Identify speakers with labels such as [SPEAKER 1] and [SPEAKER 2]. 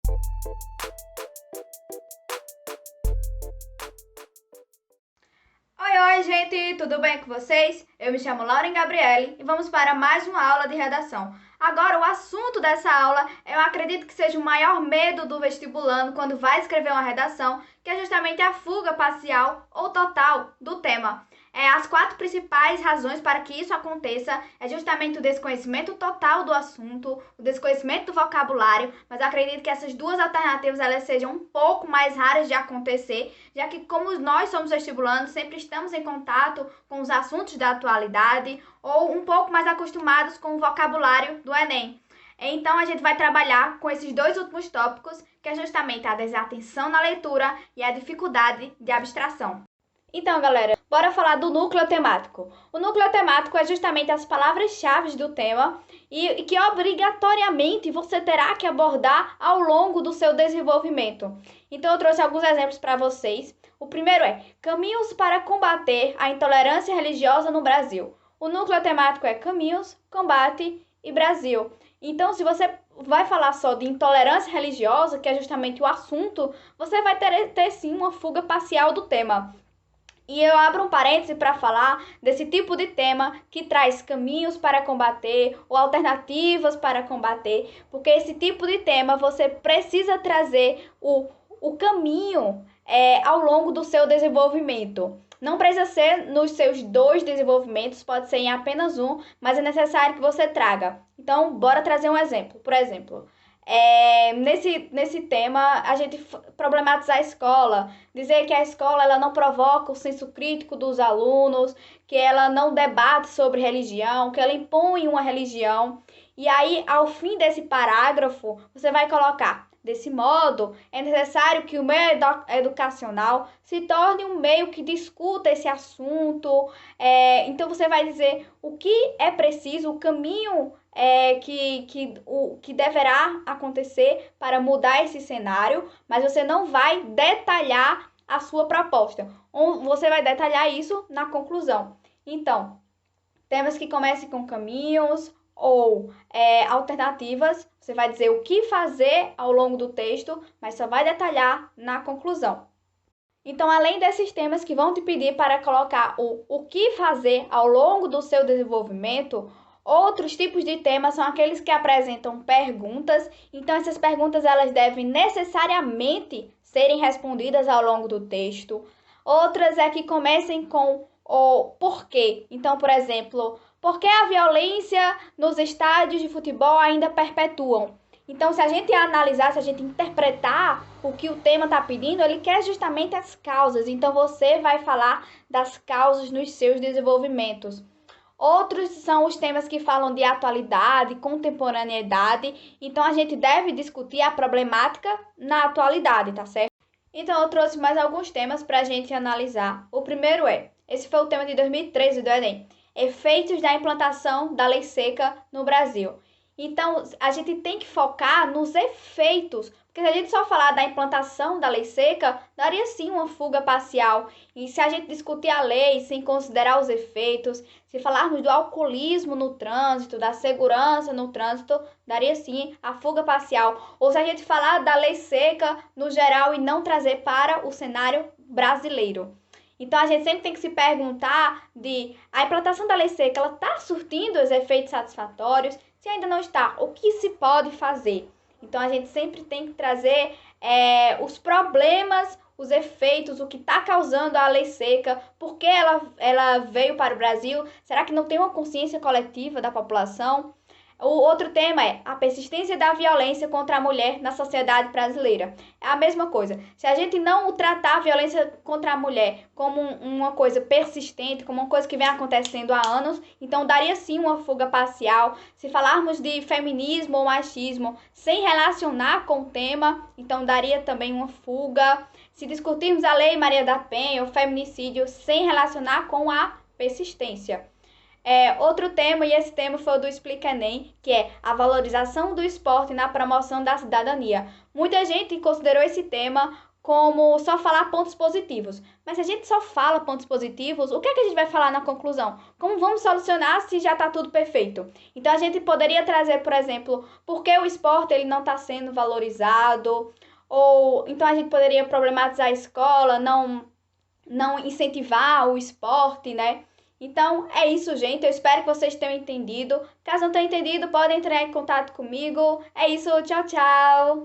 [SPEAKER 1] Oi, gente, tudo bem com vocês? Eu me chamo Lauren Gabriele e vamos para mais uma aula de redação. Agora, o assunto dessa aula, eu acredito que seja o maior medo do vestibulando quando vai escrever uma redação, que é justamente a fuga parcial ou total do tema. As 4 principais razões para que isso aconteça é justamente o desconhecimento total do assunto, o desconhecimento do vocabulário, mas eu acredito que essas 2 alternativas elas sejam um pouco mais raras de acontecer, já que como nós somos vestibulandos, sempre estamos em contato com os assuntos da atualidade ou um pouco mais acostumados com o vocabulário do Enem. Então, a gente vai trabalhar com esses 2 últimos tópicos, que é justamente a desatenção na leitura e a dificuldade de abstração. Então, galera, bora falar do núcleo temático. O núcleo temático é justamente as palavras-chave do tema e que obrigatoriamente você terá que abordar ao longo do seu desenvolvimento. Então, eu trouxe alguns exemplos para vocês. O primeiro é caminhos para combater a intolerância religiosa no Brasil. O núcleo temático é caminhos, combate e Brasil. Então, se você vai falar só de intolerância religiosa, que é justamente o assunto, você vai ter sim uma fuga parcial do tema. E eu abro um parêntese para falar desse tipo de tema que traz caminhos para combater ou alternativas para combater, porque esse tipo de tema você precisa trazer o caminho ao longo do seu desenvolvimento. Não precisa ser nos seus 2 desenvolvimentos, pode ser em apenas um, mas é necessário que você traga. Então, bora trazer um exemplo. Por exemplo, nesse tema, a gente problematizar a escola, dizer que a escola ela não provoca o senso crítico dos alunos, que ela não debate sobre religião, que ela impõe uma religião. E aí, ao fim desse parágrafo, você vai colocar: desse modo, é necessário que o meio educacional se torne um meio que discuta esse assunto. Então, você vai dizer o que é preciso, o caminho que deverá acontecer para mudar esse cenário, mas você não vai detalhar a sua proposta. Você vai detalhar isso na conclusão. Então, temas que comecem com caminhos ou alternativas, você vai dizer o que fazer ao longo do texto, mas só vai detalhar na conclusão. Então, além desses temas que vão te pedir para colocar o que fazer ao longo do seu desenvolvimento, outros tipos de temas são aqueles que apresentam perguntas. Então, essas perguntas elas devem necessariamente serem respondidas ao longo do texto. Outras é que comecem com o porquê. Então, por exemplo, por que a violência nos estádios de futebol ainda perpetuam? Então, se a gente analisar, se a gente interpretar o que o tema está pedindo, ele quer justamente as causas. Então, você vai falar das causas nos seus desenvolvimentos. Outros são os temas que falam de atualidade, contemporaneidade. Então, a gente deve discutir a problemática na atualidade, tá certo? Então, eu trouxe mais alguns temas para a gente analisar. O primeiro esse foi o tema de 2013 do Enem, efeitos da implantação da lei seca no Brasil. Então, a gente tem que focar nos efeitos, porque se a gente só falar da implantação da lei seca, daria sim uma fuga parcial. E se a gente discutir a lei sem considerar os efeitos, se falarmos do alcoolismo no trânsito, da segurança no trânsito, daria sim a fuga parcial. Ou se a gente falar da lei seca no geral e não trazer para o cenário brasileiro. Então, a gente sempre tem que se perguntar a implantação da lei seca, ela está surtindo os efeitos satisfatórios? Se ainda não está, o que se pode fazer? Então, a gente sempre tem que trazer os problemas, os efeitos, o que está causando a lei seca, por que ela veio para o Brasil, será que não tem uma consciência coletiva da população? O outro tema é a persistência da violência contra a mulher na sociedade brasileira. É a mesma coisa. Se a gente não tratar a violência contra a mulher como uma coisa persistente, como uma coisa que vem acontecendo há anos, então daria sim uma fuga parcial. Se falarmos de feminismo ou machismo sem relacionar com o tema, então daria também uma fuga. Se discutirmos a Lei Maria da Penha, o feminicídio, sem relacionar com a persistência. Outro tema, e esse tema foi o do Explica Enem, que é a valorização do esporte na promoção da cidadania. Muita gente considerou esse tema como só falar pontos positivos. Mas se a gente só fala pontos positivos, o que é que a gente vai falar na conclusão? Como vamos solucionar se já está tudo perfeito? Então a gente poderia trazer, por exemplo, por que o esporte ele não está sendo valorizado, ou então a gente poderia problematizar a escola, não incentivar o esporte, né? Então é isso, gente. Eu espero que vocês tenham entendido. Caso não tenham entendido, podem entrar em contato comigo. É isso, tchau, tchau!